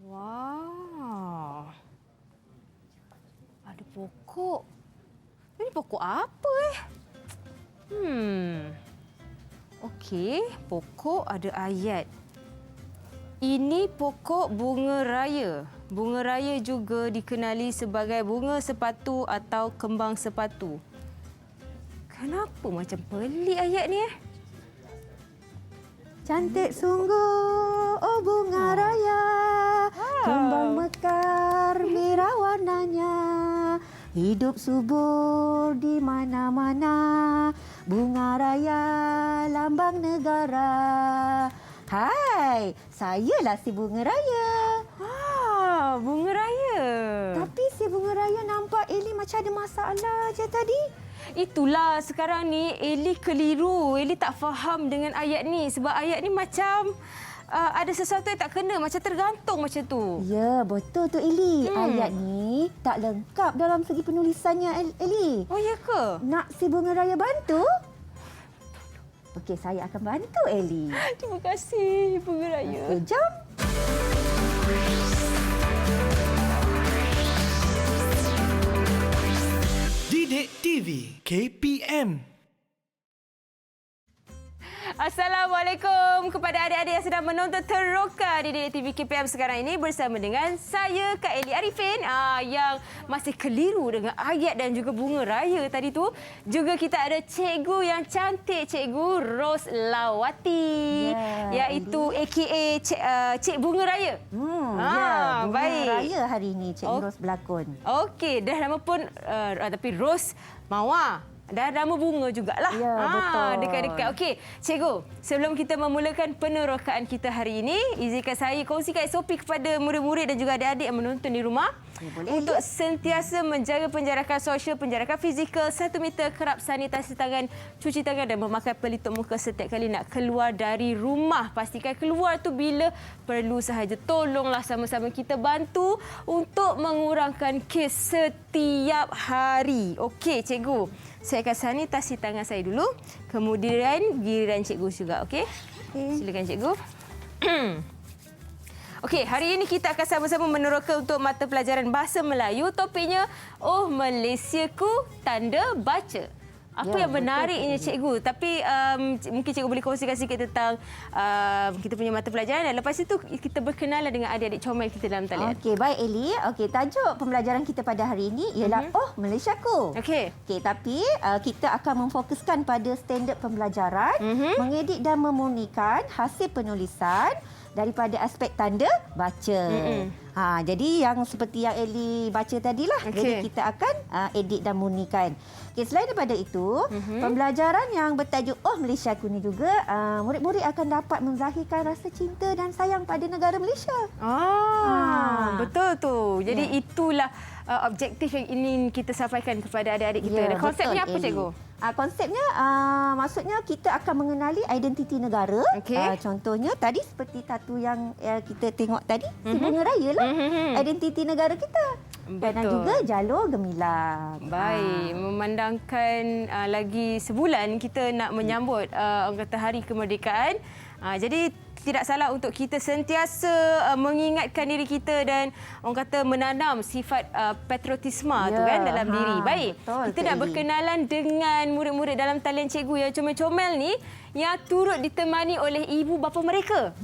Wah. Ada pokok. Ini pokok apa Okey, pokok ada ayat. Ini pokok bunga raya. Bunga raya juga dikenali sebagai bunga sepatu atau kembang sepatu. Kenapa macam pelik ayat ni Cantik sungguh, oh bunga raya, kembang mekar merah warnanya, hidup subur di mana-mana, bunga raya lambang negara. Hai, sayalah si bunga raya. Bunga raya. Tapi si bunga raya nampak Eli macam ada masalah je tadi. Itulah sekarang ni Eli keliru. Eli tak faham dengan ayat ni. Sebab ayat ni macam ada sesuatu yang tak kena. Macam tergantung macam tu. Ya, betul tu Eli. Ayat ni tak lengkap dalam segi penulisannya Eli. Oh, ya ke? Nak si bunga raya bantu? Okey, saya akan bantu Eli. Terima kasih, bunga raya. Okey, jom. Didik TV KPM. Assalamualaikum kepada adik-adik yang sedang menonton teroka di Didik TV KPM sekarang ini bersama dengan saya, Kak Eli Arifin, yang masih keliru dengan ayat dan juga bunga raya tadi tu. Juga kita ada cikgu yang cantik, Cikgu Ros Lawati, iaitu AKA Cik Bunga Raya. Bunga baik. raya hari ini Cikgu Ros berlakon. Okey, dah nama pun tapi Ros Mawar. Dah nama bunga jugalah. Ya, betul. Dekat-dekat. Okey, cikgu, sebelum kita memulakan penerokaan kita hari ini, izinkan saya kongsikan SOP kepada murid-murid dan juga adik-adik yang menonton di rumah. Boleh. Untuk sentiasa menjaga penjarakan sosial, penjarakan fizikal, 1 meter, kerap sanitasi tangan, cuci tangan dan memakai pelitup muka setiap kali nak keluar dari rumah. Pastikan keluar tu bila perlu sahaja. Tolonglah sama-sama kita bantu untuk mengurangkan kes setiap hari. Okey, cikgu. Saya akan sanitasi tangan saya dulu. Kemudian giliran cikgu juga, okey? Silakan cikgu. Okey, hari ini kita akan sama-sama meneroka untuk mata pelajaran Bahasa Melayu. Topiknya, Oh Malaysiaku, tanda baca. Apa yang menariknya cikgu? Tapi mungkin cikgu boleh kongsikan sikit tentang kita punya mata pelajaran. Dan lepas itu kita berkenalan dengan adik-adik comel kita dalam talian. Okey, baik Eli. Okey, tajuk pembelajaran kita pada hari ini ialah Oh Malaysiaku. Okey. Okey, tapi kita akan memfokuskan pada standard pembelajaran, mengedit dan memurnikan hasil penulisan daripada aspek tanda baca. Jadi yang seperti yang Eli baca tadilah. Jadi kita akan edit dan murnikan. Okey, selain daripada itu, pembelajaran yang bertajuk Oh Malaysiaku ni juga murid-murid akan dapat menzahirkan rasa cinta dan sayang pada negara Malaysia. Betul tu. Jadi itulah objektif yang ingin kita sampaikan kepada adik-adik kita. Dan konsepnya apa, cikgu? Konsepnya maksudnya kita akan mengenali identiti negara. Contohnya tadi seperti tatu yang kita tengok tadi, si bunga raya lah. Identiti negara kita. Dan juga jalur gemilang. Baik, memandangkan lagi sebulan kita nak menyambut orang kata Hari Kemerdekaan. Jadi tidak salah untuk kita sentiasa mengingatkan diri kita dan orang kata menanam sifat patriotisme tu kan dalam diri. Baik, betul, kita nak berkenalan dengan murid-murid dalam talian cikgu yang comel-comel ni yang turut ditemani oleh ibu bapa mereka.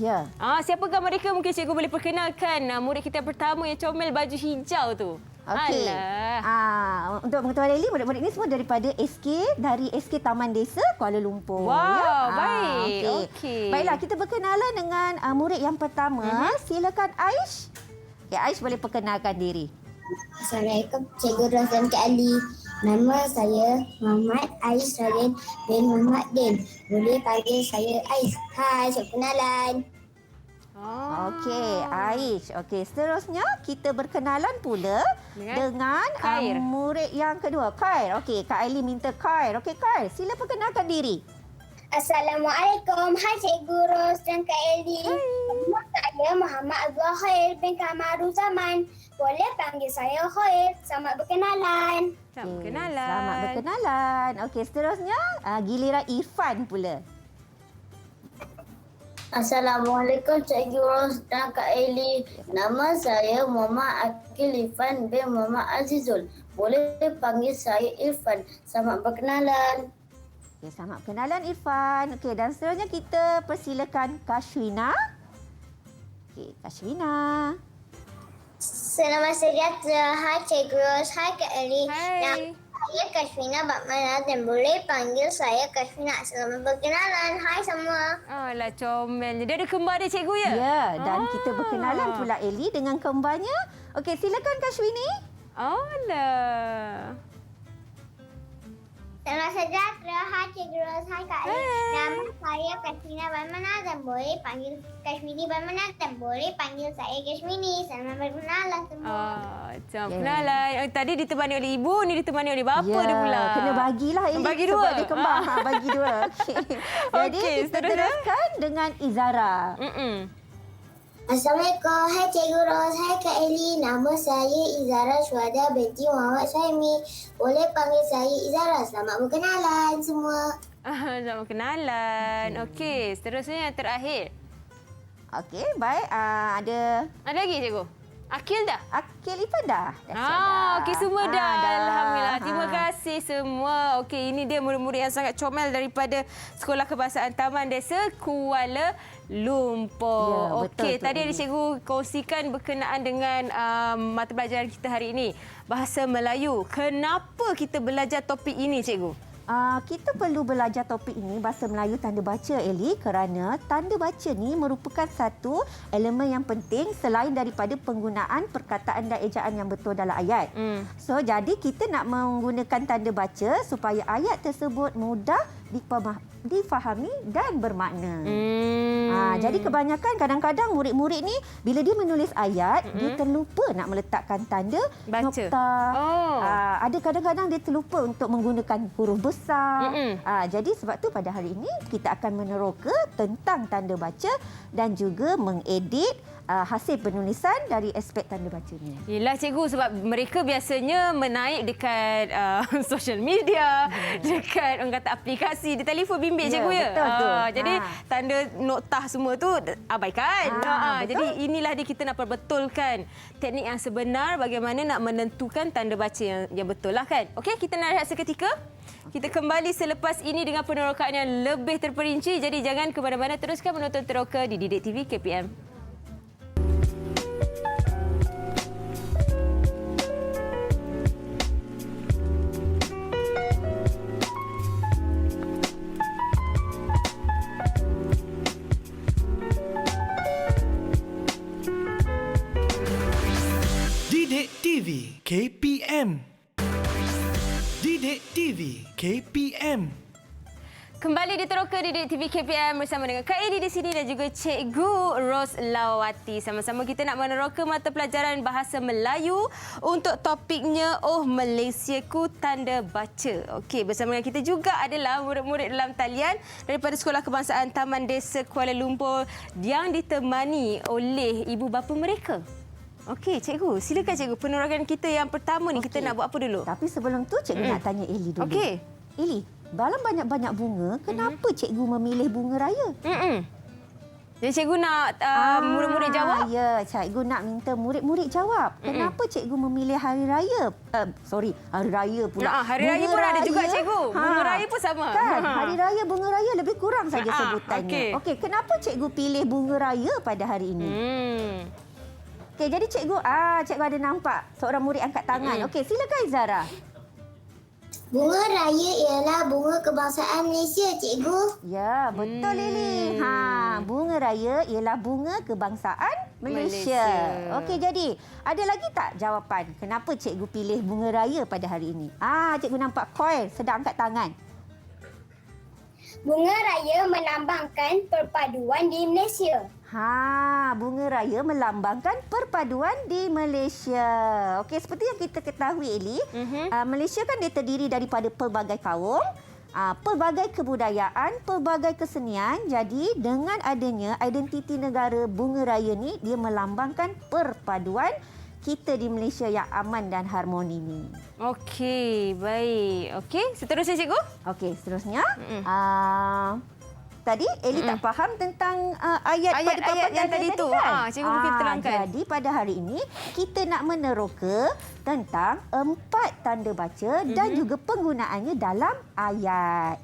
Siapakah mereka? Mungkin cikgu boleh perkenalkan murid kita yang pertama yang comel baju hijau tu. Okey. Untuk pengetahuan Eli, murid-murid ini semua daripada dari SK Taman Desa Kuala Lumpur. Wow, baik. Okey. Baiklah, kita berkenalan dengan murid yang pertama. Silakan Aish. Ya, Aish boleh perkenalkan diri. Assalamualaikum Cikgu Ros dan Kak Ali. Nama saya Muhammad Aish Radin bin Muhammad Din. Boleh panggil saya Aish. Hai, saya kenalan. Okey, Aish. Okey, seterusnya kita berkenalan pula dengan murid yang kedua, Khair. Okey, Kak Ali minta Khair. Okey, Khair, sila perkenalkan diri. Assalamualaikum. Hai Cikgu Ros dan Kak Ali. Nama saya Muhammad Abdul Khair bin Kamaruzaman. Boleh panggil saya Khair. Selamat berkenalan. Selamat berkenalan. Okey, seterusnya giliran Irfan pula. Assalamualaikum Cikgu Ros dan Kak Eli. Nama saya Muhammad Akil Irfan bin Muhammad Azizul. Boleh panggil saya Irfan. Selamat berkenalan. Okay, selamat berkenalan Irfan. Okey, dan seterusnya kita persilakan Kashwina. Okey, Kashwina. Selamat sejahtera. Hai Cikgu Ros. Hai Kak Eli. Hai. Saya Kashwina Batmana dan boleh panggil saya Kashwina. Selamat berkenalan. Hai semua. Alah, comelnya. Dia ada kembar dia, cikgu ya? Ya, dan kita berkenalan pula Eli dengan kembarnya. Okey, silakan Kashwini. Alah. Selamat sejahtera. Hai Cikgu Ros. Hai Kak Eli. Hai. Nama saya Kashwina Batmana dan boleh panggil Kashmini Batmana dan boleh panggil saya Kashmini. Selamat berkenalan semua. Macam kenalan. Tadi ditemani oleh ibu, ni ditemani oleh bapa Ya, dia pula. kena bagilah Eli. Bagi sebab dua. dia kembar. Bagi dua. Okey. Jadi Okey, kita seterusnya. teruskan dengan Izara. Assalamualaikum. Hai Cikgu Ros. Hai Kak Eli. Nama saya Izara Syuhada binti Muhammad Syahimi. Boleh panggil saya Izara. Selamat berkenalan semua. Selamat kenalan. Okey, seterusnya yang terakhir. Okey, baik. Ada Ada lagi, cikgu? Akil dah? Akil Irfan dah. Dah Okey, semua dah. dah. Alhamdulillah. Terima Ha. kasih semua. Okey, ini dia murid-murid yang sangat comel daripada Sekolah Kebangsaan Taman Desa Kuala Lumpur. Ya, betul Okey, tu, tadi ada Eli. cikgu kongsikan berkenaan dengan mata pelajaran kita hari ini. Bahasa Melayu. Kenapa kita belajar topik ini, cikgu? Kita perlu belajar topik ini, bahasa Melayu tanda baca, Eli, kerana tanda baca ni merupakan satu elemen yang penting selain daripada penggunaan perkataan dan ejaan yang betul dalam ayat. So, jadi kita nak menggunakan tanda baca supaya ayat tersebut mudah difahami dan bermakna. Jadi kebanyakan kadang-kadang murid-murid ni bila dia menulis ayat, dia terlupa nak meletakkan tanda Baca. nokta. Oh. Ada kadang-kadang dia terlupa untuk menggunakan huruf besar. Jadi sebab tu pada hari ini kita akan meneroka tentang tanda baca dan juga mengedit hasil penulisan dari aspek tanda baca ni. Yelah cikgu, sebab mereka biasanya menaip dekat social media, dekat orang kata aplikasi di telefon bimbit, Ya, cikgu ya. betul tu. Jadi tanda noktah semua tu abaikan. Betul. Jadi inilah dia, kita nak perbetulkan teknik yang sebenar bagaimana nak menentukan tanda baca yang betul lah kan. Okey, kita nak rehat seketika. Kita kembali selepas ini dengan penerokaan yang lebih terperinci. Jadi jangan ke mana-mana, teruskan menonton Teroka di Didik TV KPM. Didik TV KPM. Didik TV KPM. Kembali di Teroka Didik TV KPM bersama dengan Kak Edi di sini dan juga Cikgu Roslawati. Sama-sama kita nak meneroka mata pelajaran Bahasa Melayu untuk topiknya Oh Malaysiaku Tanda Baca. Okey, bersama dengan kita juga adalah murid-murid dalam talian daripada Sekolah Kebangsaan Taman Desa Kuala Lumpur yang ditemani oleh ibu bapa mereka. Okey, cikgu, silakan cikgu penerokan kita yang pertama ni. Kita nak buat apa dulu? Tapi sebelum tu cikgu nak tanya Eli dulu. Okey. Eli, dalam banyak-banyak bunga, kenapa cikgu memilih bunga raya? Jadi cikgu nak murid-murid jawab? Ya, cikgu nak minta murid-murid jawab. Kenapa cikgu memilih hari raya? Hari raya pula. Hari raya pun ada juga, cikgu. Bunga raya pun sama. Kan? Hari raya bunga raya lebih kurang saja sebutannya. okey. Okey, kenapa cikgu pilih bunga raya pada hari ini? Okey, jadi cikgu ada nampak seorang murid angkat tangan. Okey, silakan Izara. Bunga raya ialah bunga kebangsaan Malaysia, Cikgu. Ya, betul Lily. Bunga raya ialah bunga kebangsaan Malaysia. Okey, jadi ada lagi tak jawapan kenapa cikgu pilih bunga raya pada hari ini? Cikgu nampak Koil sedang angkat tangan. Bunga raya melambangkan perpaduan di Malaysia. Bunga raya melambangkan perpaduan di Malaysia. Okey, seperti yang kita ketahui Eli, Malaysia kan dia terdiri daripada pelbagai kaum, pelbagai kebudayaan, pelbagai kesenian. Jadi dengan adanya identiti negara bunga raya ni, dia melambangkan perpaduan kita di Malaysia yang aman dan harmoni ni. Okey, baik. Okey, seterusnya cikgu? Okey, seterusnya tadi, Eli tak faham tentang ayat pada papan yang tadi tu. kan? Cikgu mungkin terangkan. Jadi pada hari ini, kita nak meneroka tentang 4 tanda baca dan juga penggunaannya dalam ayat.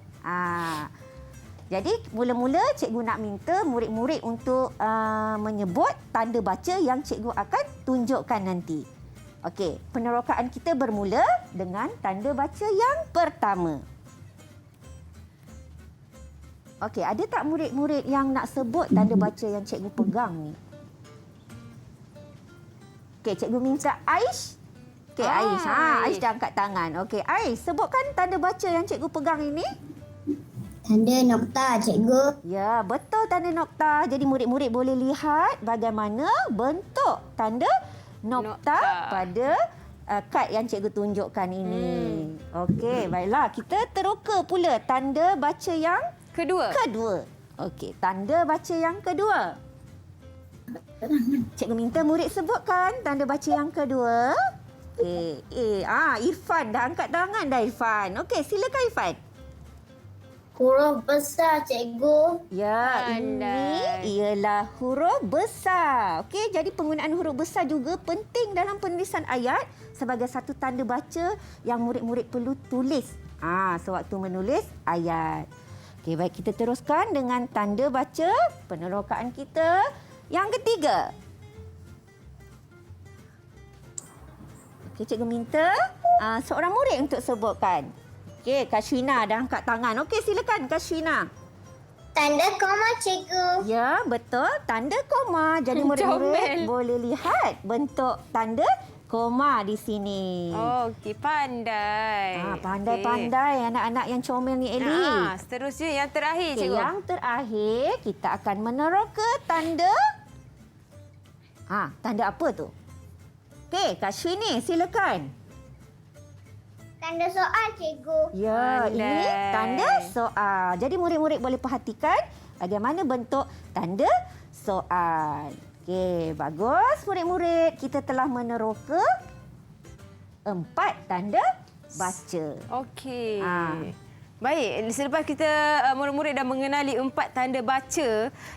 Jadi mula-mula cikgu nak minta murid-murid untuk menyebut tanda baca yang cikgu akan tunjukkan nanti. Okey, penerokaan kita bermula dengan tanda baca yang pertama. Okey, ada tak murid-murid yang nak sebut tanda baca yang cikgu pegang ni? Okey, cikgu minta Aish. Okey, Aish. Aish dah angkat tangan. Okey, Aish, sebutkan tanda baca yang cikgu pegang ini. Tanda nokta, cikgu. Ya, betul tanda nokta. Jadi murid-murid boleh lihat bagaimana bentuk tanda nokta pada kad yang cikgu tunjukkan ini. Okey, baiklah. Kita teroka pula tanda baca yang Kedua. Okey, tanda baca yang kedua. Cikgu minta murid sebutkan tanda baca yang kedua. Okey, Irfan dah angkat tangan dah, Irfan. Okey, silakan Irfan. Huruf besar, cikgu. Ya, Pandai. ini ialah huruf besar. Okey, jadi penggunaan huruf besar juga penting dalam penulisan ayat sebagai satu tanda baca yang murid-murid perlu tulis sewaktu menulis ayat. Okey, baik, kita teruskan dengan tanda baca penerokaan kita yang ketiga. Okey, cikgu minta seorang murid untuk sebutkan. Okey, Kashwina dah angkat tangan. Okey, silakan Kashwina. Tanda koma, cikgu. Ya, betul. Tanda koma. Jadi murid-murid boleh lihat bentuk tanda koma di sini. Okey, pandai. Pandai-pandai anak-anak yang comel ni, Eli. Seterusnya yang terakhir, Okey, cikgu. yang terakhir kita akan meneroka tanda. Tanda apa tu? Okey, Kashwini, silakan. Tanda soal, cikgu. Ya, Pandai. ini tanda soal. Jadi murid-murid boleh perhatikan bagaimana bentuk tanda soal. Okey, bagus murid-murid. Kita telah meneroka 4 tanda baca. Okey. Baik, selepas kita murid-murid dah mengenali 4 tanda baca,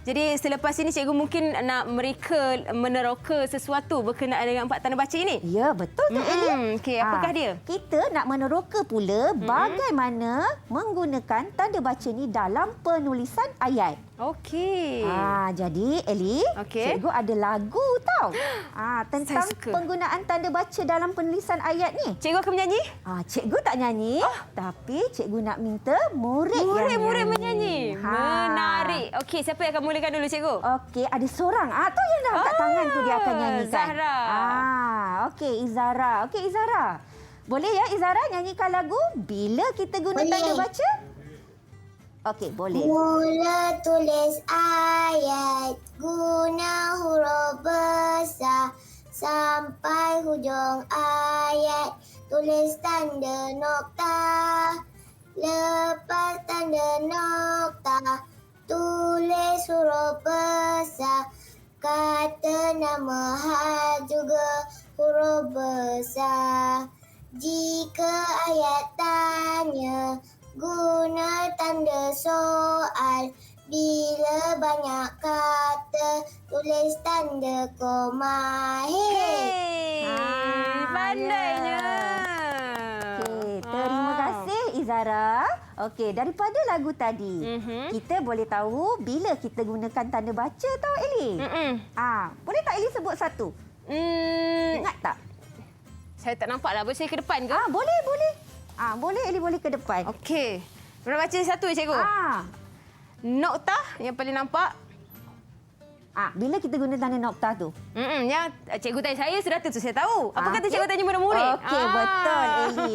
jadi selepas ini cikgu mungkin nak mereka meneroka sesuatu berkenaan dengan 4 tanda baca ini. Ya, betul tu, Eli. Okey, apakah dia? Kita nak meneroka pula bagaimana menggunakan tanda baca ni dalam penulisan ayat. Okey. Jadi Eli, Okey. cikgu ada lagu tau. Tentang Saya suka. penggunaan tanda baca dalam penulisan ayat ni. Cikgu akan menyanyi? Cikgu tak nyanyi, tapi cikgu nak minta murid yang Murid-murid menyanyi. Menarik. Okey, siapa yang akan mulakan dulu, cikgu? Okey, ada seorang. Tu yang dah angkat tangan tu dia akan nyanyikan. Zahra. Okey, Izara. Okey, Izara. Boleh ya Izara nyanyikan lagu Bila Kita Guna Boleh. Tanda Baca? Okey, boleh. Mula tulis ayat guna huruf besar sampai hujung ayat tulis tanda nokta. Lepas tanda nokta tulis huruf besar. Kata nama hal juga huruf besar. Jika ayat tanya guna tanda soal. Bila banyak kata tulis tanda koma. Hey, pandainya. Okey, terima kasih Izara. Okey, daripada lagu tadi, kita boleh tahu bila kita gunakan tanda baca tau, Eli. Boleh tak Eli sebut satu? Ingat tak? Saya tak nampak lah. Boleh saya ke depan ke? Boleh, boleh. Boleh Eli boleh ke depan. Okey. Pernah baca satu, cikgu? Nokta yang paling nampak. Bila kita guna tanda nokta tu? Yang cikgu tanya saya, sudah tu saya tahu. Apa kata cikgu tanya murid-murid? Okey, betul Eli.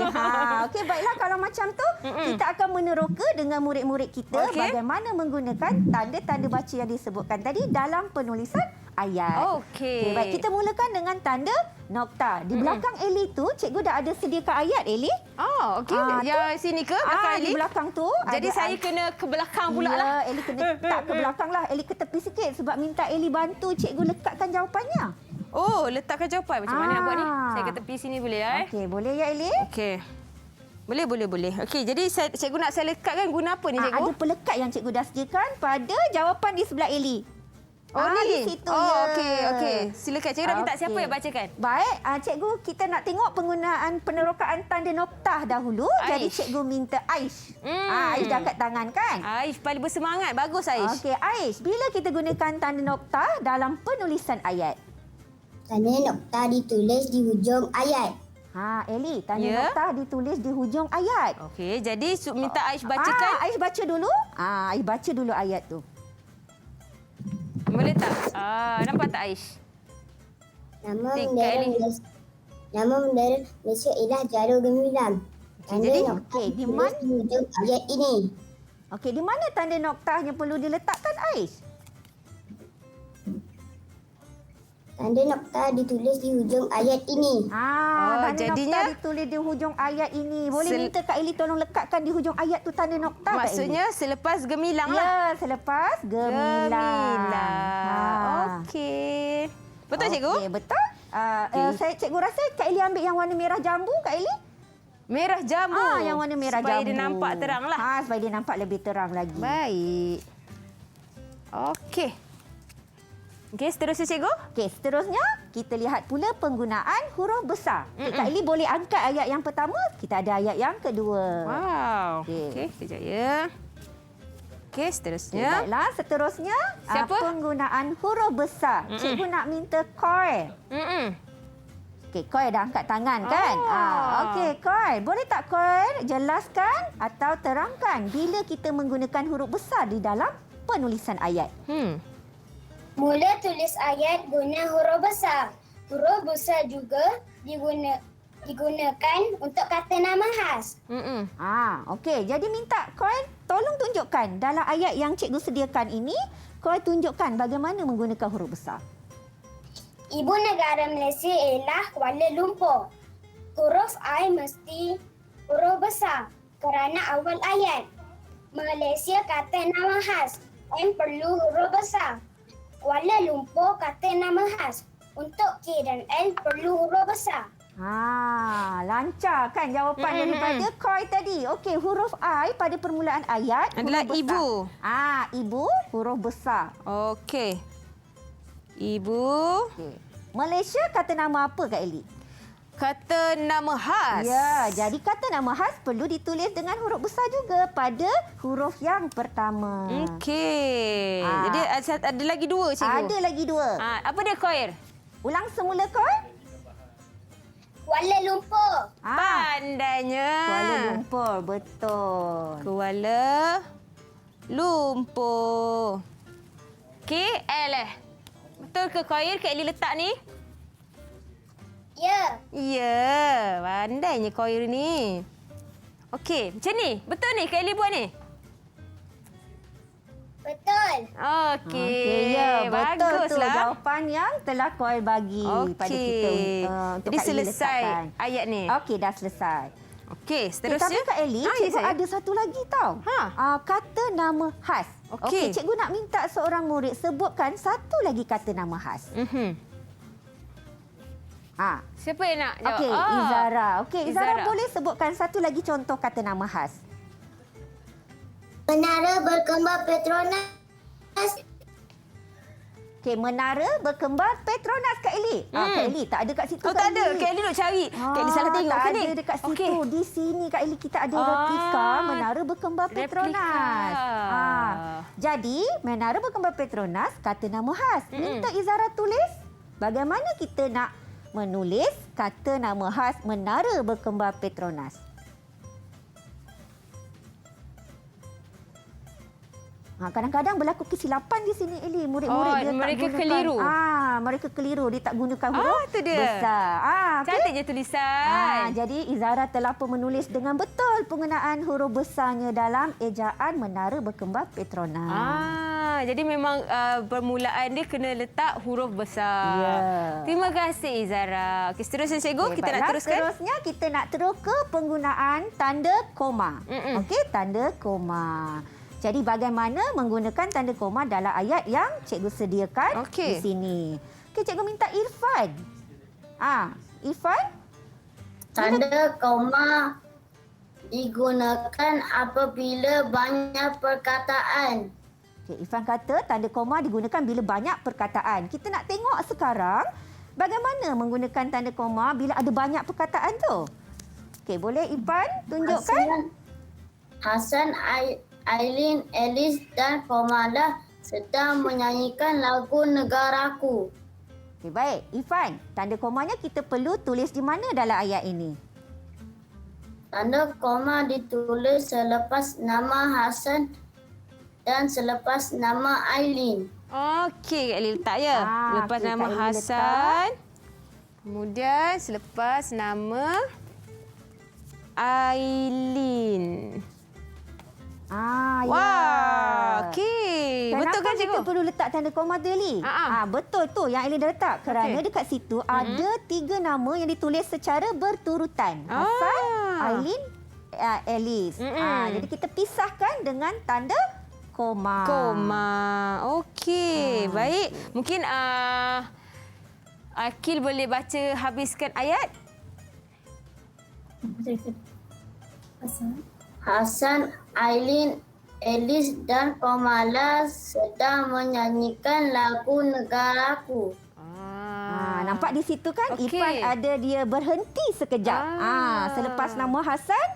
Okey, baiklah kalau macam tu, kita akan meneroka dengan murid-murid kita bagaimana menggunakan tanda-tanda baca yang disebutkan tadi dalam penulisan ayat. Okey. Baik, kita mulakan dengan tanda nokta. Di belakang Eli tu, cikgu dah ada sediakan ayat, Eli. Okey. Yang sini ke? Belakang Di Eli? belakang tu. Jadi ada saya kena ke belakang pula lah. Eli kena tak ke belakang lah. Eli ke tepi sikit sebab minta Eli bantu cikgu lekatkan jawapannya. Oh, letakkan jawapan. Macam mana nak buat ni? Saya ke tepi sini boleh ya? Okey, boleh ya Eli? Okey. Boleh. Okey, jadi cikgu nak saya lekatkan guna apa ni, cikgu? Ada pelekat yang cikgu dah sediakan pada jawapan di sebelah Eli. Oh, ni? Di situ Okey. Silakan. Cikgu nak minta siapa yang bacakan? Baik, cikgu kita nak tengok penggunaan penerokaan tanda noktah dahulu. Aish. Jadi cikgu minta Aish. Aish dah angkat tangan kan? Aish paling bersemangat. Bagus, Aish. Okey, Aish, bila kita gunakan tanda noktah dalam penulisan ayat? Tanda noktah ditulis di hujung ayat. Eli, tanda Ya. noktah ditulis di hujung ayat. Okey, jadi minta Aish bacakan. Aish baca dulu. Aish baca dulu ayat tu. Boleh tak? Nampak tak, Aish? Nama Tika bendera Eli. Malaysia. Nama bendera Malaysia ialah Jarur Gemilang. Tanda jadi, noktah okey, di ditulis di hujung ayat ini. Okey, di mana tanda noktahnya perlu diletakkan, Aish? Tanda noktah ditulis di hujung ayat ini. Tanda jadinya- noktah ditulis di hujung ayat ini. Boleh minta Kak Eli tolong lekatkan di hujung ayat tu tanda noktah, Kak Eli? Maksudnya selepas gemilang lah. Ya, selepas gemilang. Okey. Betul, cikgu? Okey, betul. Cikgu rasa Kak Eli ambil yang warna merah jambu, Kak Eli? Merah jambu. Yang warna merah supaya jambu. Supaya dia nampak terang lah. Supaya dia nampak lebih terang lagi. Baik. Okey. Okey, seterusnya, cikgu. Okey, seterusnya kita lihat pula penggunaan huruf besar. Kak Eli boleh angkat ayat yang pertama, kita ada ayat yang kedua. Wow. Okey. Okey, kejap ya. Okey, seterusnya. Baiklah, seterusnya Siapa? Penggunaan huruf besar. Cikgu nak minta Koi. Okey, Koi dah angkat tangan kan? Okey, Koi. Boleh tak Koi jelaskan atau terangkan bila kita menggunakan huruf besar di dalam penulisan ayat? Mula tulis ayat guna huruf besar. Huruf besar juga digunakan untuk kata nama khas. Okey. Jadi minta Koi tolong tunjukkan dalam ayat yang cikgu sediakan ini, Koi tunjukkan bagaimana menggunakan huruf besar. Ibu negara Malaysia ialah Kuala Lumpur. Huruf I mesti huruf besar kerana awal ayat. Malaysia kata nama khas. M perlu huruf besar. Kuala Lumpur kata nama khas. Untuk K dan L perlu huruf besar. Lancar kan jawapan daripada Koi tadi. Okey, huruf I pada permulaan ayat Adalah huruf ibu. besar. Ibu huruf besar. Okey. Ibu. Okey. Malaysia kata nama apa, Kak Eli? Kata nama khas. Ya, jadi kata nama khas perlu ditulis dengan huruf besar juga pada huruf yang pertama. Okey. Jadi ada lagi dua, cikgu. Ada lagi dua. Apa dia, Koir? Ulang semula, Koi. Kuala Lumpur. Pandainya. Kuala Lumpur, betul. Kuala Lumpur. KL Betul ke, Koir? Kak Eli letak ni? Ya, Ya, pandainya Koir ni. Okey, macam ni. Betul ni Kak Eli buat ni? betul. Okey, ya, betul tu baguslah. jawapan yang telah Koi bagi pada kita untuk Jadi Kak Eli selesai letakkan. ayat ni. Okey, dah selesai. Okey, Tapi seterusnya. Kak Eli, ya, cikgu saya. ada satu lagi tau. Kata nama khas. Okey. Cikgu nak minta seorang murid sebutkan satu lagi kata nama khas. Siapa yang nak jawab? Okey, Izara. Okey, Izara Izara. boleh sebutkan satu lagi contoh kata nama khas. Menara berkembar Petronas. Okey, menara berkembar Petronas, Kak Eli. Kak Eli, tak ada kat situ. Oh, tak ada. Kak Eli nak cari. Kak Eli salah tengok tak ke ni? ada dekat situ. Okey. Di sini, Kak Eli, kita ada replika menara berkembar replika. Petronas. Jadi, menara berkembar Petronas, kata nama khas. Minta Izara tulis bagaimana kita nak menulis kata nama khas menara berkembar Petronas. Kadang-kadang berlaku kesilapan di sini, Eli. Murid-murid dia mereka tak gunakan. keliru. Mereka keliru. Dia tak gunakan huruf tu dia. besar. Okey. Cantik je tulisan. Jadi Izara telah pun menulis dengan betul penggunaan huruf besarnya dalam ejaan menara berkembar Petronas. Jadi memang permulaan dia kena letak huruf besar. Ya. Terima kasih, Izara. Okey, seterusnya, cikgu. Okey, Kita nak baiklah. teruskan. Seterusnya kita nak terus ke penggunaan tanda koma. Okey, tanda koma. Jadi bagaimana menggunakan tanda koma dalam ayat yang cikgu sediakan Okey. di sini. Okey, cikgu minta Irfan. Irfan? Tanda koma digunakan apabila banyak perkataan. Okey, Ifan kata tanda koma digunakan bila banyak perkataan. Kita nak tengok sekarang bagaimana menggunakan tanda koma bila ada banyak perkataan tu. Okey, boleh Ifan tunjukkan? Hasan, Ailin, Elis dan Komalah sedang menyanyikan lagu Negaraku. Okey, baik. Ifan, tanda komanya kita perlu tulis di mana dalam ayat ini? Tanda koma ditulis selepas nama Hasan dan selepas nama Ailin. Okey, Kak Eli letak ya. Lepas okey, nama Kak Eli Hasan. Kemudian selepas nama Ailin. Ya. Wah, okey. Kenapa Betul kan kita cikgu? perlu letak tanda koma tu, Eli? Betul tu yang Eli dah letak. Kerana dekat situ ada 3 nama yang ditulis secara berturutan. Hasan, Ailin, Elis. Jadi kita pisahkan dengan tanda koma. Okey, baik. Mungkin Akil boleh baca habiskan ayat? Hasan, Ailin, Elis dan Komalah sedang menyanyikan lagu Negaraku. Nampak di situ kan Okey. Ifan ada dia berhenti sekejap. Selepas nama Hasan,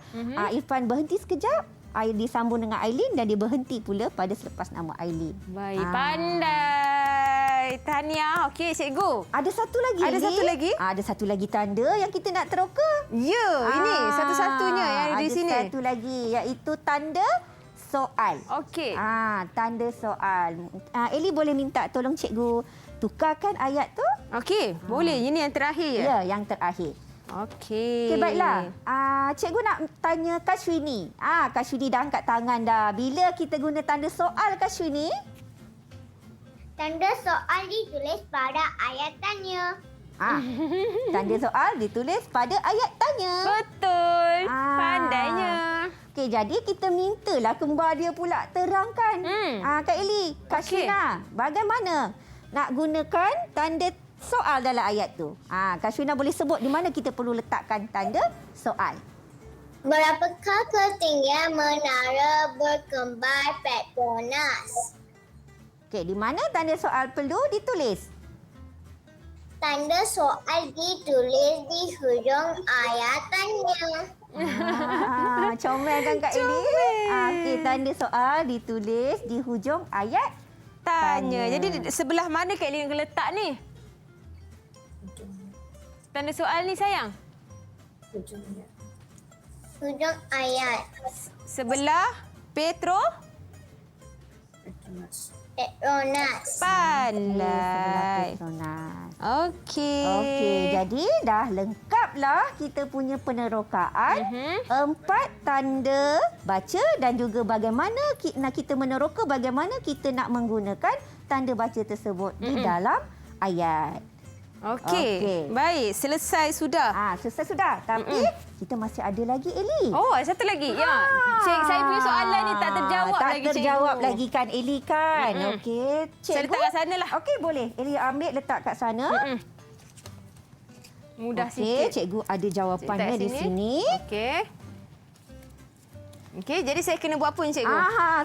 Ifan berhenti sekejap. Disambung dengan Ailin dan dia berhenti pula pada selepas nama Ailin. Baik, pandai. Tahniah. Okey, cikgu. Ada satu lagi. Ada satu lagi? Ada satu lagi tanda yang kita nak teroka. Ya, ini satu-satunya yang ada di sini. Ada satu lagi iaitu tanda soal. Okey. Tanda soal. Eli boleh minta tolong cikgu tukarkan ayat tu? Okey, boleh. Ini yang terakhir ya? Ya, yang terakhir. Okey. Okey, baiklah. Cikgu nak tanya Kashwini. Kashwini dah angkat tangan dah. Bila kita guna tanda soal, Kashwini? Tanda soal ditulis pada ayat tanya. Tanda soal ditulis pada ayat tanya. Betul. Pandainya. Okey, jadi kita mintalah kembar dia pula terangkan. Kak Eli, Kak Shina, bagaimana nak gunakan tanda soal dalam ayat tu? Kak Shina boleh sebut di mana kita perlu letakkan tanda soal. Berapakah ketinggian menara berkembar Petronas? Okey, di mana tanda soal perlu ditulis? Tanda soal ditulis di hujung ayat tanya. Comel kan Kak Eli? Okey, tanda soal ditulis di hujung ayat Tanya. Jadi sebelah mana Kak Eli nak letak ni? Tanda soal ni sayang? Hujung ayat. Sebelah Petronas. Pandai. Petronas. Okey. Okey, jadi dah lengkaplah kita punya penerokaan. 4 tanda baca dan juga bagaimana kita meneroka, bagaimana kita nak menggunakan tanda baca tersebut di dalam ayat. Okey. Baik, selesai sudah. Selesai sudah. Tapi kita masih ada lagi, Eli. Oh, ada satu lagi. Ya. Saya punya soalan ni tak terjawab lagi, Tak terjawab cikgu. lagi kan, Eli kan? Okey. Saya letak kat sana lah. Okey, boleh. Eli ambil letak kat sana. Mudah Okey, sikit. cikgu ada jawapannya Letak di sini. Okey. Okey, jadi saya kena buat apa ni, cikgu?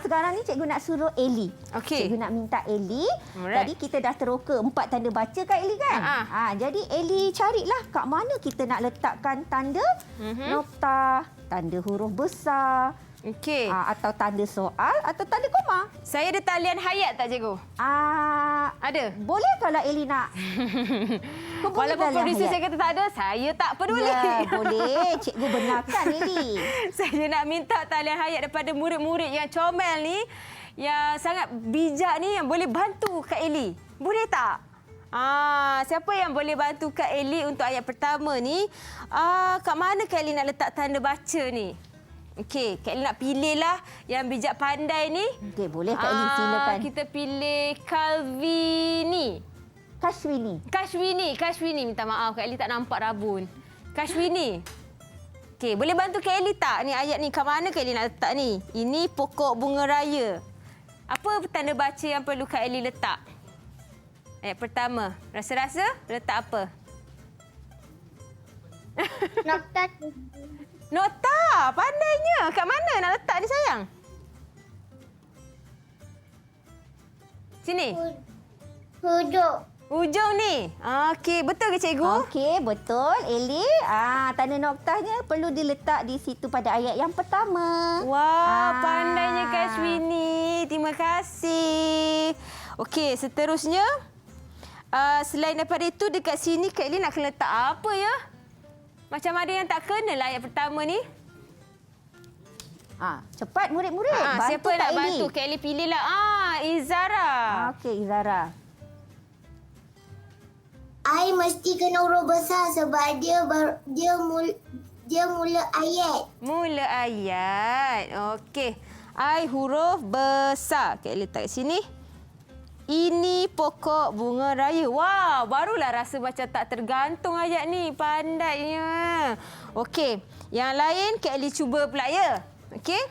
Sekarang ni cikgu nak suruh Eli. Okey. Cikgu nak minta Eli. Alright. Tadi kita dah teroka 4 tanda baca kan, Eli kan? Jadi Eli carilah kat mana kita nak letakkan tanda nokta, tanda huruf besar, Okey. atau tanda soal atau tanda koma. Saya ada talian hayat tak, cikgu? Ada. Boleh kalau Eli nak. Kumpulkan Walaupun talian produser hayat. saya kata tak ada, saya tak peduli. Ya, boleh. Cikgu benarkan, Eli. Saya nak minta talian hayat daripada murid-murid yang comel ni, yang sangat bijak ni, yang boleh bantu Kak Eli. Boleh tak? Siapa yang boleh bantu Kak Eli untuk ayat pertama ni? Kat mana Kak Eli nak letak tanda baca ni? Okey, Kak Eli nak pilihlah yang bijak pandai ni. Okey, boleh Kak Eli silakan. Kita pilih Kalvini. Kashwini. Minta maaf, Kak Eli tak nampak rabun. Kashwini. Okey, boleh bantu Kak Eli tak? Ni ayat ni kat mana Kak Eli nak letak ni? Ini pokok bunga raya. Apa tanda baca yang perlu Kak Eli letak? Ayat pertama. Rasa-rasa letak apa? Nokta Nokta. Pandainya. Kat mana nak letak ni sayang? Sini. Hujung. Hujung ni. Okey, betul ke cikgu? Okey, betul. Eli, tanda noktahnya perlu diletak di situ pada ayat yang pertama. Wah, pandainya Kak Swini. Terima kasih. Okey, seterusnya. Selain daripada itu, dekat sini Kak Eli nak kena letak apa ya? Macam ada yang tak kena lah ayat pertama ni. Cepat murid-murid. Bantu Siapa Kak nak Eli. bantu? Kak Eli pilihlah. Izara. Okey, Izara. I mesti kena huruf besar sebab dia mula ayat. Mula ayat. Okey. I huruf besar. Kak Eli letak kat sini. Ini pokok bunga raya. Wah, barulah rasa macam tak tergantung ayat ni. Pandainya. Okey. Yang lain, Kak Eli cuba pula ya. Okey.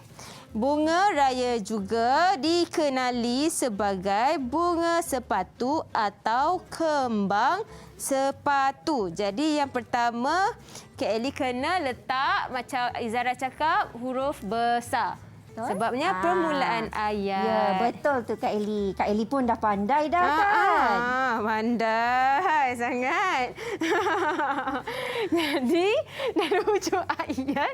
Bunga raya juga dikenali sebagai bunga sepatu atau kembang sepatu. Jadi yang pertama, Kak Eli kena letak macam Izara cakap huruf besar. Betul? Sebabnya permulaan ayat. Ya, betul tu Kak Eli. Kak Eli pun dah pandai dah kan? Pandai sangat. Jadi, dari hujung ayat,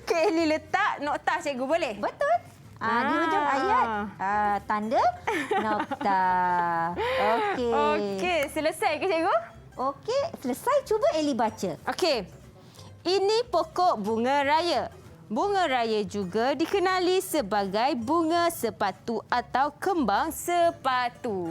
Kak Eli letak nokta cikgu boleh? Betul. Di hujung ayat, tanda nokta. Okey. Okey, selesai ke cikgu? Okey, selesai. Cuba Eli baca. Okey. Ini pokok bunga raya. Bunga raya juga dikenali sebagai bunga sepatu atau kembang sepatu.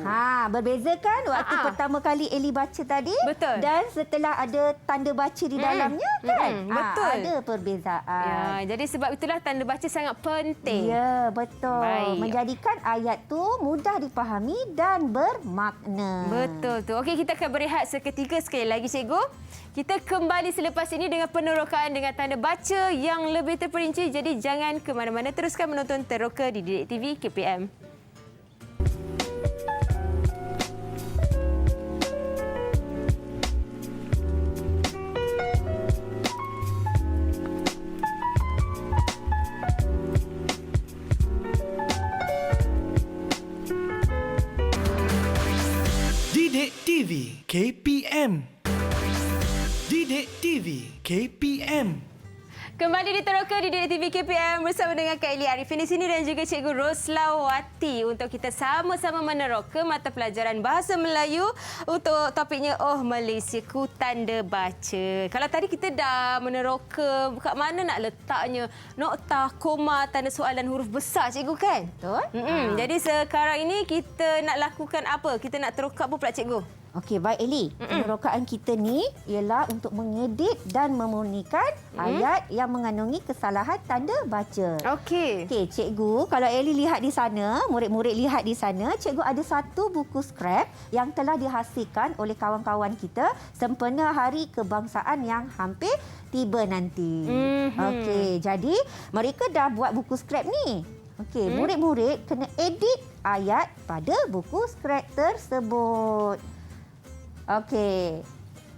Berbeza kan waktu pertama kali Eli baca tadi? Betul. Dan setelah ada tanda baca di dalamnya kan? Betul. Ada perbezaan. Ya, jadi sebab itulah tanda baca sangat penting. Ya, betul. Baik. Menjadikan ayat tu mudah dipahami dan bermakna. Betul tu. Okey, kita akan berehat seketika sekali lagi cikgu. Kita kembali selepas ini dengan penerokaan dengan tanda baca yang lebih terperinci. Jadi jangan ke mana-mana, teruskan menonton Teroka di Didik TV KPM. Didik TV KPM. Didik TV KPM. Kembali di Teroka di Didik TV KPM bersama dengan Kak Eli Arifin di sini dan juga Cikgu Roslawati untuk kita sama-sama meneroka mata pelajaran Bahasa Melayu untuk topiknya Oh Malaysiaku Tanda Baca. Kalau tadi kita dah meneroka kat mana nak letaknya, nokta, koma, tanda soalan huruf besar Cikgu kan? Betul. Jadi sekarang ini kita nak lakukan apa? Kita nak teroka apa pula Cikgu? Okey, baik Eli. Penerokaan kita ni ialah untuk mengedit dan memurnikan ayat yang mengandungi kesalahan tanda baca. Okey. Okey, cikgu, kalau Eli lihat di sana, murid-murid lihat di sana, cikgu ada satu buku scrap yang telah dihasilkan oleh kawan-kawan kita sempena Hari Kebangsaan yang hampir tiba nanti. Okey, jadi mereka dah buat buku scrap ni. Okey, murid-murid kena edit ayat pada buku scrap tersebut. Okey.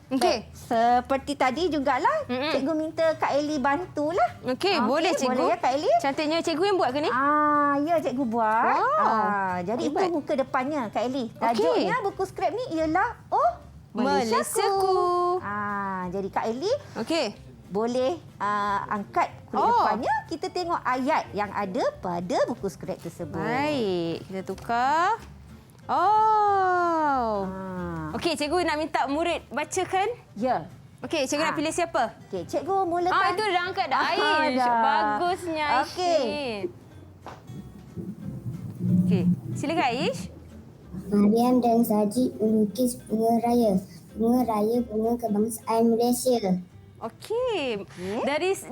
Okey. Seperti tadi jugalah, cikgu minta Kak Eli bantulah. Okey, boleh Cikgu. Boleh ya Kak Eli? Cantiknya Cikgu yang buat ke ni? Ya cikgu buat. Wow. Jadi Hebat. itu muka depannya Kak Eli. Tajuknya buku scrap ni ialah Oh Malaysiaku. Jadi Kak Eli Okey. boleh angkat kulit depannya, kita tengok ayat yang ada pada buku scrap tersebut. Baik, kita tukar. Okey, cikgu nak minta murid bacakan. Ya. Okey, cikgu nak pilih siapa? Okey, cikgu mulakan. Itu dah angkat dah Aish. dah. Bagusnya Aish. Okey. Okey, silakan Aish. Mariam dan Sajid melukis bunga raya. Bunga raya bunga kebangsaan Malaysia. Okey.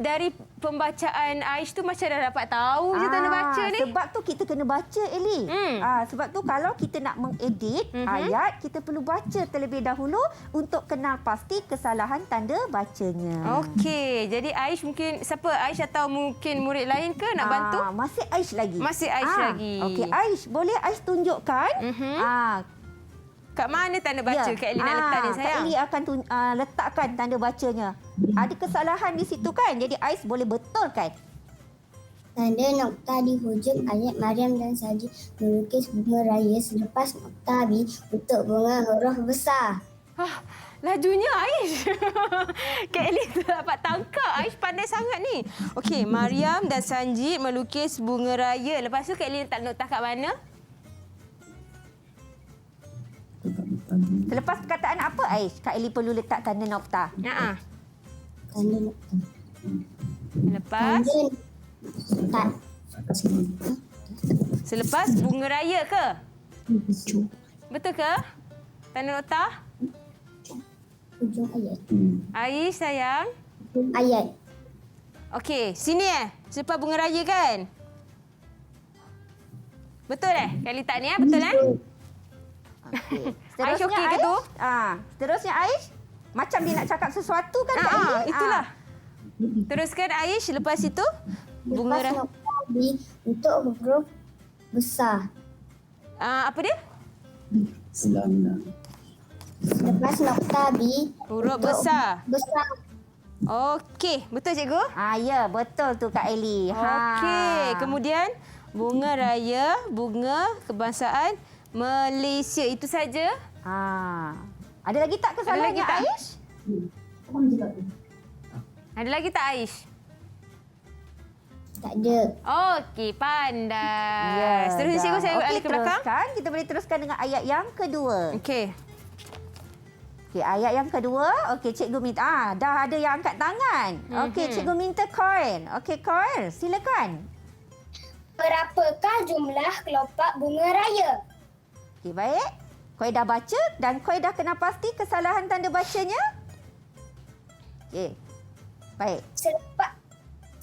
Dari pembacaan Aish tu macam dah dapat tahu je tanda baca ni. Sebab tu kita kena baca, Eli. Sebab tu kalau kita nak mengedit ayat, kita perlu baca terlebih dahulu untuk kenal pasti kesalahan tanda bacanya. Okey, jadi Aish mungkin siapa? Aish atau mungkin murid lain ke nak bantu? Masih Aish lagi. Masih Aish lagi. Okey, Aish, boleh Aish tunjukkan Kat mana tanda baca Kak Ellie nak letak ni sayang? Kak Ellie akan letakkan tanda bacanya. Ada kesalahan di situ kan? Jadi Ais boleh betulkan. Tanda nokta di hujung ayat Maryam dan Saji melukis bunga raya selepas nokta B untuk bunga huruf besar. Lajunya Aish. Kak Ellie tu dapat tangkap. Aish pandai sangat ni. Okey, Maryam dan Sanjid melukis bunga raya. Lepas tu Kak Ellie letak nokta kat mana? Selepas perkataan apa Ais? Kak Ellie perlu letak tanda nokta. Ha. Tanda nokta. Lepas Tak. selepas bunga raya ke? Betul ke? Tanda nokta? Hujung ayat. Aish sayang. Ayat. Okey, sini selepas bunga raya kan? Betul Kak Ellie letak ni betul Okey. Aish okey ke tu? Seterusnya Aish, macam dia nak cakap sesuatu kan Kak Ellie? Itulah. Teruskan Aish, lepas itu bunga Lepas raya. nokta B untuk huruf besar. Apa dia? Lepas nokta B Huruf untuk besar. Besar. Okey, betul cikgu? Ya, betul tu Kak Ellie. Okey, kemudian bunga raya, bunga kebangsaan Malaysia. Itu saja. Ada lagi tak kesalahannya lagi tak? Aish? Ada lagi tak Aish? Tak ada. Okey, pandai. Seterusnya cikgu saya Okey, balik ke belakang. teruskan. Kita boleh teruskan dengan ayat yang kedua. Okey. Okey, ayat yang kedua. Okey, cikgu minta. Dah ada yang angkat tangan. Okey, cikgu minta koin. Okey, koin. Silakan. Berapakah jumlah kelopak bunga raya? Okey, baik. Koi dah baca dan koi dah kenal pasti kesalahan tanda bacanya? Okey. Baik.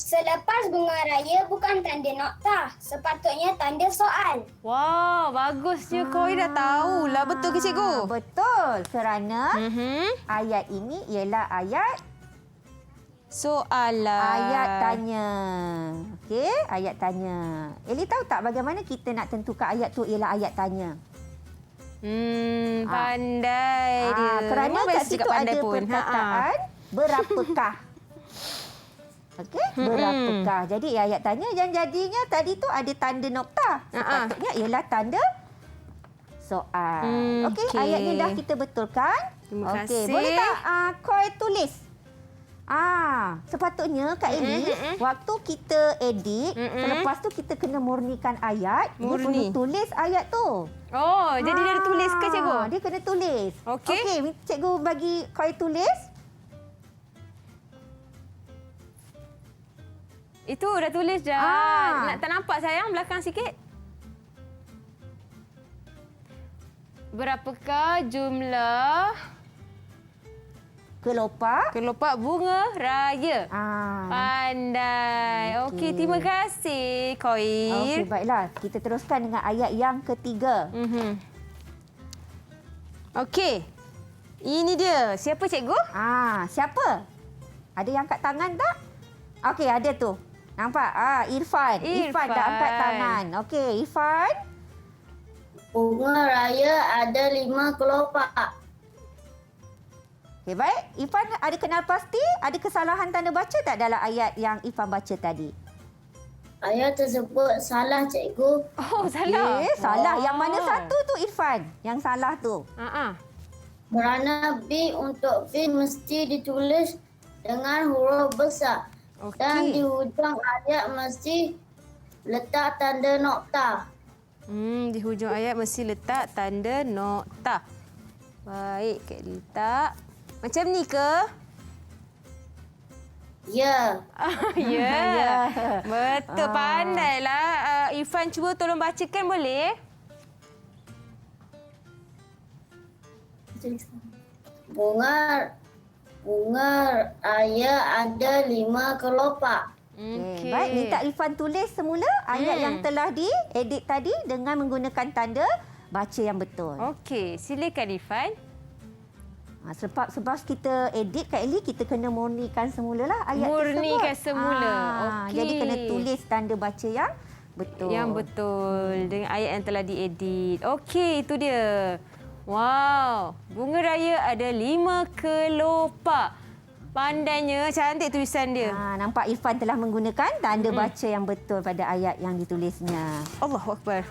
Selepas bunga raya bukan tanda nokta. Sepatutnya tanda soal. Wow, bagusnya kau dah tahulah. Betul ke cikgu? Betul. Kerana Mhm. ayat ini ialah ayat Soalan. ayat tanya. Okey, ayat tanya. Eli tahu tak bagaimana kita nak tentukan ayat tu ialah ayat tanya? Pandai dia. Kerana Memang kat biasa situ cakap pandai ada pun. perkataan berapakah. Okey, berapakah. Jadi ayat tanya yang jadinya tadi tu ada tanda nokta. Sepatutnya ialah tanda soal. Okey, okey. ayatnya dah kita betulkan. Terima Okey, kasih. boleh tak Koi tulis? Sepatutnya Kak Eli, waktu kita edit, selepas tu kita kena murnikan ayat. Dia perlu Murni. tulis ayat tu. Oh, jadi dia ada tulis ke cikgu? Dia kena tulis. Okey. Okey, cikgu bagi Koi tulis. Itu dah tulis dah. Tak nampak sayang belakang sikit? Berapakah jumlah kelopak bunga raya? Pandai. Okey, terima kasih Koir. Okey, baiklah. Kita teruskan dengan ayat yang ketiga. Okey. Ini dia. Siapa cikgu? Siapa? Ada yang angkat tangan tak? Okey, ada tu. Nampak? Irfan. Irfan dah angkat tangan. Okey, Irfan. Bunga raya ada 5 kelopak. Okey, baik. Irfan ada kenal pasti? Ada kesalahan tanda baca tak dalam ayat yang Irfan baca tadi? Ayat tersebut salah cikgu. Oh, salah. Salah. Yang mana satu tu Irfan? Yang salah tu. Kerana B untuk B mesti ditulis dengan huruf besar. Dan di hujung ayat mesti letak tanda nokta. Di hujung ayat mesti letak tanda nokta. Baik, Kak letak. Macam ni ke? Ya. Ya. Betul, pandailah. Irfan cuba tolong bacakan boleh? Bunga raya ada 5 kelopak. Okey. Baik, minta Irfan tulis semula ayat yang telah diedit tadi dengan menggunakan tanda baca yang betul. Okey, silakan Irfan. Sebab kita edit Kak Eli, kita kena murnikan semulalah ayat tersebut. Murnikan semula. Okey. Jadi kena tulis tanda baca yang betul. Yang betul dengan ayat yang telah diedit. Okey, itu dia. Wow, bunga raya ada 5 kelopak. Pandainya, cantik tulisan dia. Nampak Irfan telah menggunakan tanda baca yang betul pada ayat yang ditulisnya. Allahu Akbar.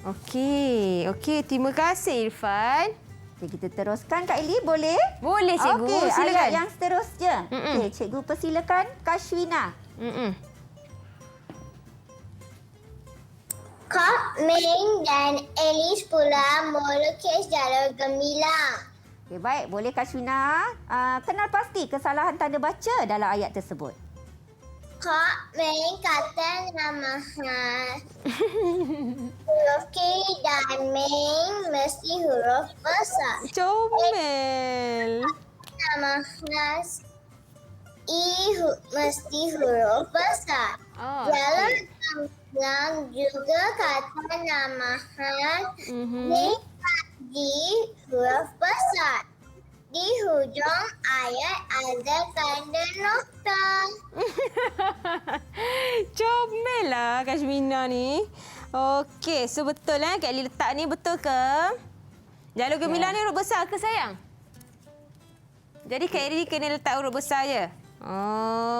Okey, terima kasih Irfan. Okey, kita teruskan Kak Eli, boleh? Boleh cikgu, Okey, silakan. ayat yang seterusnya. Okey, cikgu persilakan Kashwina. Kak Ming dan Alice pula melukis jalur gemilang. Okey, baik. Boleh Kashwina kenal pasti kesalahan tanda baca dalam ayat tersebut. Kak Ming kata nama huruf K dan Ming mesti huruf besar. Comel. Nama Nas mesti huruf besar. Jalur gemilang juga kata nama Ming di huruf besar. Di hujung ayat ada tanda nokta. Comel lah Kashmina ni. Okey, so betul Kak Ali letak ni betul ke? Jalur gemilang ni huruf besar ke sayang? Jadi Kak Ali kena letak huruf besar je?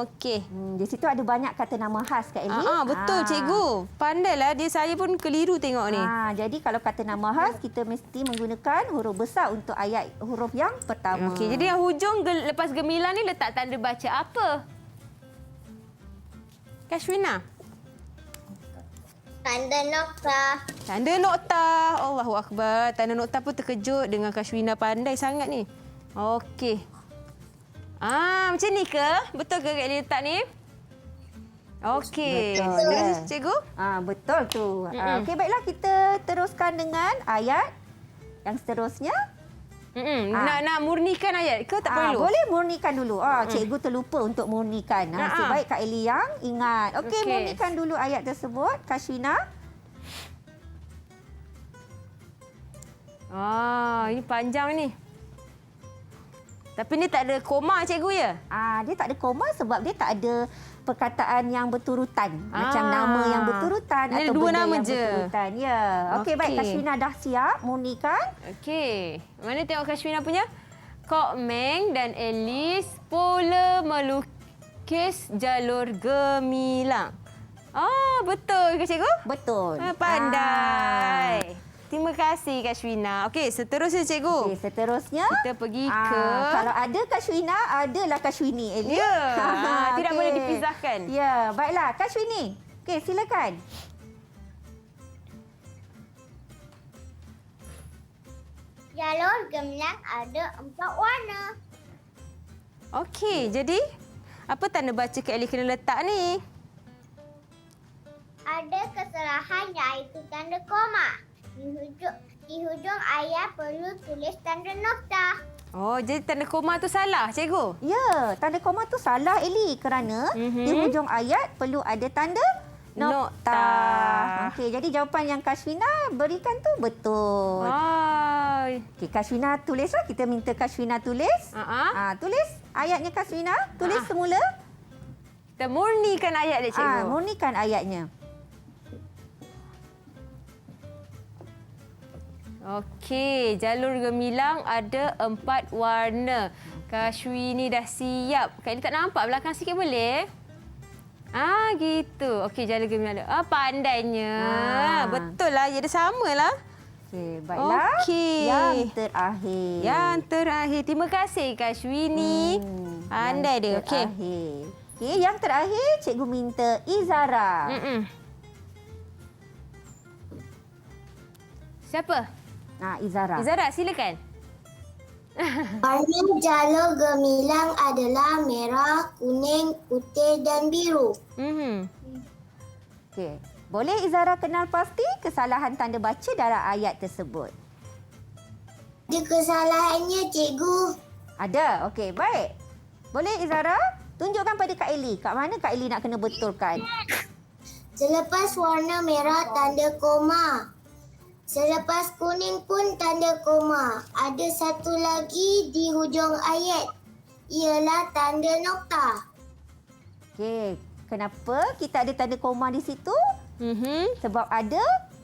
Okey. Di situ ada banyak kata nama khas Kak Eli. Betul cikgu. Pandailah dia, saya pun keliru tengok ni. Jadi kalau kata nama khas kita mesti menggunakan huruf besar untuk ayat huruf yang pertama. Okey, jadi yang hujung lepas gemilang ni letak tanda baca apa? Kashwina. Tanda nokta. Tanda nokta. Allahu Akbar. Tanda nokta pun terkejut dengan Kashwina, pandai sangat ni. Okey. Macam ni ke? Betul ke Kak Eli letak ni? Okey. Betul, Terus ya. cikgu? Betul tu. Okey, baiklah kita teruskan dengan ayat yang seterusnya. Nak murnikan ayat ke tak perlu? Boleh murnikan dulu. Cikgu terlupa untuk murnikan. Sebaik Kak Eli yang ingat. Okey, murnikan dulu ayat tersebut. Kashwina. Ini panjang ni. Tapi ni tak ada koma cikgu ya? Dia tak ada koma sebab dia tak ada perkataan yang berturutan. Macam nama yang berturutan Dia atau dua benda nama yang je. berturutan. Ya. Okey, baik. Kashwina dah siap murnikan. Okey. Mana tengok Kashwina punya? Kok Meng dan Alice pula melukis jalur gemilang. Betul ke cikgu? Betul. Pandai. Terima kasih Kashwina. Okey, seterusnya cikgu. Okey, seterusnya Kita pergi ke... kalau ada Kashwina, adalah Kashwini. Eli. Ya. Tidak Okey. boleh dipisahkan. Ya, baiklah. Kashwini. Okey, silakan. Jalur gemilang ada 4 warna. Okey, jadi apa tanda baca Kak Eli kena letak ni? Ada kesalahan iaitu tanda koma. Di hujung ayat perlu tulis tanda nokta. Jadi tanda koma tu salah, cikgu? Ya, tanda koma tu salah Eli kerana di hujung ayat perlu ada tanda nokta. Okey, jadi jawapan yang Kashwina berikan tu betul. Okey, Kashwina tulislah. Kita minta Kashwina tulis. Tulis ayatnya Kashwina. Tulis semula. Kita murnikan ayat dia, cikgu. Murnikan ayatnya. Okey, jalur gemilang ada 4 warna. Kashwini dah siap. Kak Eli tak nampak belakang sikit boleh? Gitu. Okey, jalur gemilang ada. Pandainya. Betul lah, jadi samalah. Okey, baiklah. Okey. Yang terakhir. Yang terakhir. Terima kasih Kashwini. Pandai dia. Okey. Okey, yang terakhir cikgu minta Izara. Siapa? Izara. Izara, silakan. Warna jalur gemilang adalah merah, kuning, putih dan biru. Okey. Boleh Izara kenal pasti kesalahan tanda baca dalam ayat tersebut? Ada kesalahannya, cikgu. Ada. Okey, baik. Boleh Izara tunjukkan pada Kak Eli. Kat mana Kak Eli nak kena betulkan? Selepas warna merah, tanda koma. Selepas kuning pun tanda koma. Ada satu lagi di hujung ayat. Ialah tanda nokta. Okey. Kenapa kita ada tanda koma di situ? Sebab ada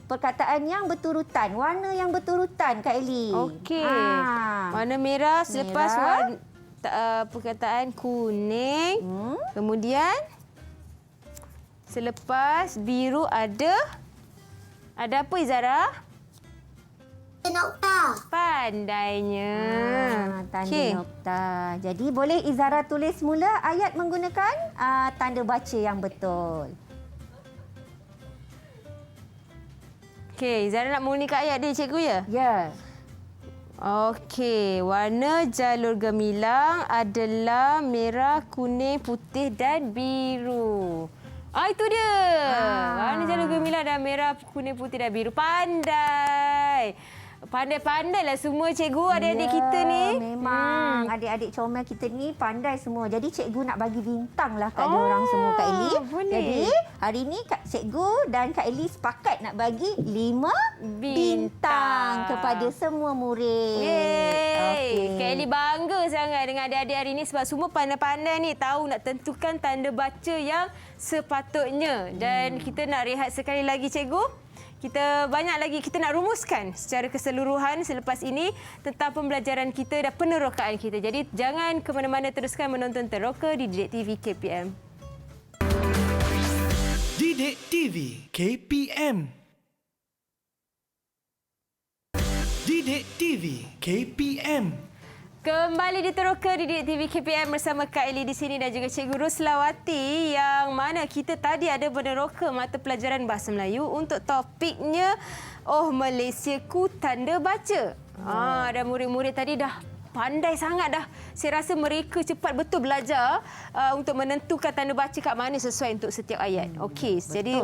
perkataan yang berturutan. Warna yang berturutan, Kak Eli. Okey. Ah. Warna merah selepas Merah. perkataan kuning. Kemudian selepas biru ada apa Izara? Nokta. Pandainya. Tanda Okey. nokta. Jadi boleh Izara tulis mula ayat menggunakan tanda baca yang betul. Okey, Izara nak murnikan ayat dia cikgu ya? Ya. Okey, warna jalur gemilang adalah merah, kuning, putih dan biru. Itu dia. Warna jalur gemilang adalah merah, kuning, putih dan biru. Pandai. Pandai-pandailah semua cikgu adik-adik kita ni. Memang adik-adik comel kita ni pandai semua. Jadi cikgu nak bagi bintang lah kat diorang semua, Kak Eli. Boleh. Jadi hari ni cikgu dan Kak Eli sepakat nak bagi 5 bintang kepada semua murid. Yeay. Kak Eli bangga sangat dengan adik-adik hari ini sebab semua pandai-pandai ni tahu nak tentukan tanda baca yang sepatutnya. Dan kita nak rehat sekali lagi cikgu. Kita nak rumuskan secara keseluruhan selepas ini tentang pembelajaran kita dan penerokaan kita. Jadi jangan ke mana-mana, teruskan menonton Teroka di Didik TV KPM. Didik TV KPM. Didik TV KPM. Kembali di Teroka di Didik TV KPM bersama Kak Eli di sini dan juga Cikgu Ruslawati, yang mana kita tadi ada meneroka mata pelajaran Bahasa Melayu untuk topiknya Malaysiaku tanda baca. Dan murid-murid tadi dah pandai sangat dah. Saya rasa mereka cepat betul belajar untuk menentukan tanda baca kat mana sesuai untuk setiap ayat. Okey, jadi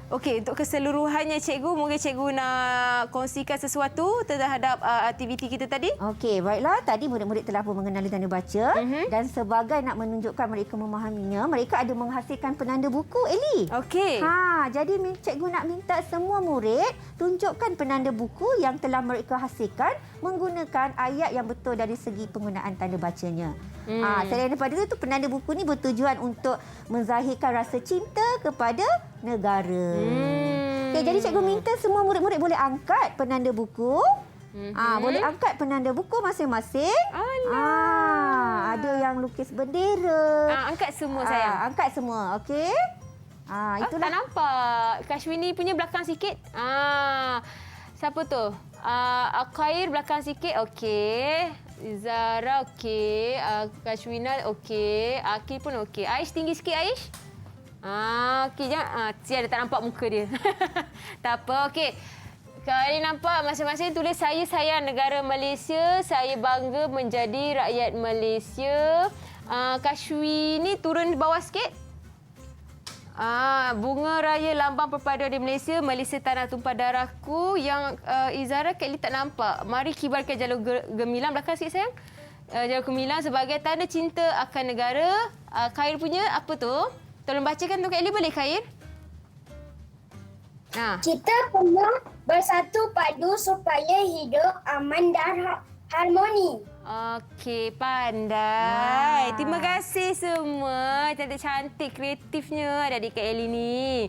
untuk keseluruhannya cikgu, mungkin cikgu nak kongsikan sesuatu terhadap aktiviti kita tadi? Okey, baiklah. Tadi murid-murid telah pun mengenali tanda baca dan sebagai nak menunjukkan mereka memahaminya, mereka ada menghasilkan penanda buku, Eli. Okey. Jadi cikgu nak minta semua murid tunjukkan penanda buku yang telah mereka hasilkan menggunakan ayat yang betul dari segi penggunaan tanda bacanya. Selain daripada itu, penanda buku ni bertujuan untuk menzahirkan rasa cinta kepada negara. Okey, jadi cikgu minta semua murid-murid boleh angkat penanda buku. Boleh angkat penanda buku masing-masing. Ada yang lukis bendera. Angkat semua sayang. Angkat semua, okey? Itulah. Tak nampak. Kashwini punya belakang sikit. Siapa tu? Khair belakang sikit. Okey. Zara okey. Kashwina okey. Akil pun okey. Aish tinggi sikit Aish. Okey, jangan. Tiada tak nampak muka dia. Tak apa, okey. Kali nampak masing-masing tulis saya sayang negara Malaysia, saya bangga menjadi rakyat Malaysia. Kashwini turun bawah sikit. Bunga raya lambang perpaduan di Malaysia, Malaysia tanah tumpah darahku. Yang Izara Kak tak nampak. Mari kibarkan jalur gemilang belakang sikit sayang. Jalur gemilang sebagai tanda cinta akan negara. Khair punya apa tu? Tolong bacakan tu Kak Eli, boleh Khair? Kita perlu bersatu padu supaya hidup aman dan harmoni. Okey, pandai. Terima kasih semua. Cantik-cantik, kreatifnya adik-adik Kak Eli ni.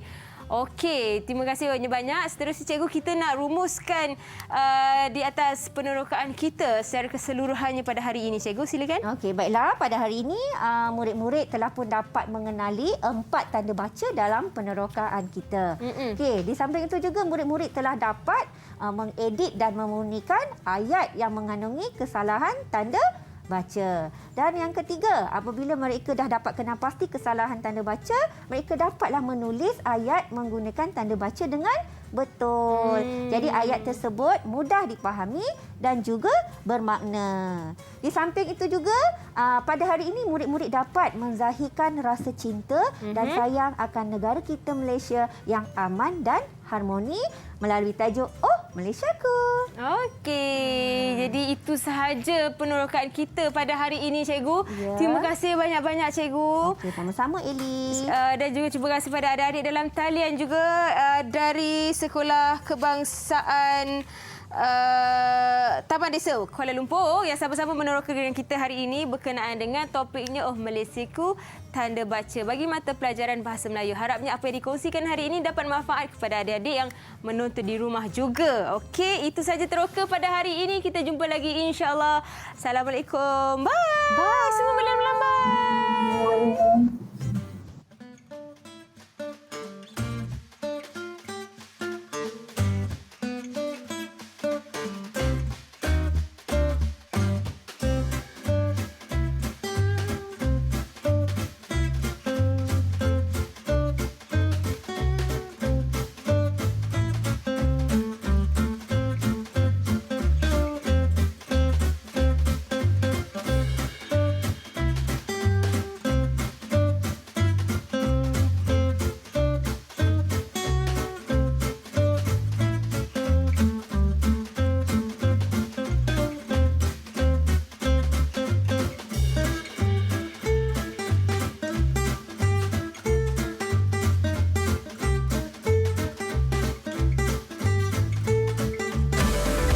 Okey, terima kasih banyak-banyak. Seterusnya cikgu, kita nak rumuskan di atas penerokaan kita secara keseluruhannya pada hari ini. Cikgu, silakan. Okey, baiklah. Pada hari ini, murid-murid telah pun dapat mengenali 4 tanda baca dalam penerokaan kita. Okey, di samping itu juga murid-murid telah dapat mengedit dan memurnikan ayat yang mengandungi kesalahan tanda baca. Dan yang ketiga, apabila mereka dah dapat kenal pasti kesalahan tanda baca, mereka dapatlah menulis ayat menggunakan tanda baca dengan betul. Jadi ayat tersebut mudah dipahami dan juga bermakna. Di samping itu juga, pada hari ini murid-murid dapat menzahirkan rasa cinta dan sayang akan negara kita Malaysia yang aman dan harmoni melalui tajuk Malaysiaku. Okey, jadi itu sahaja penerokaan kita pada hari ini cikgu. Ya. Terima kasih banyak-banyak cikgu. Okey, sama-sama Eli. Dan juga terima kasih kepada adik-adik dalam talian juga dari Sekolah Kebangsaan Taman Desa Kuala Lumpur yang sama-sama meneroka dengan kita hari ini berkenaan dengan topiknya Malaysiaku Tanda Baca bagi mata pelajaran Bahasa Melayu. Harapnya apa yang dikongsikan hari ini dapat manfaat kepada adik-adik yang menonton di rumah juga. Okey, itu saja teroka pada hari ini. Kita jumpa lagi insya-Allah. Assalamualaikum. Bye. Semua melambai.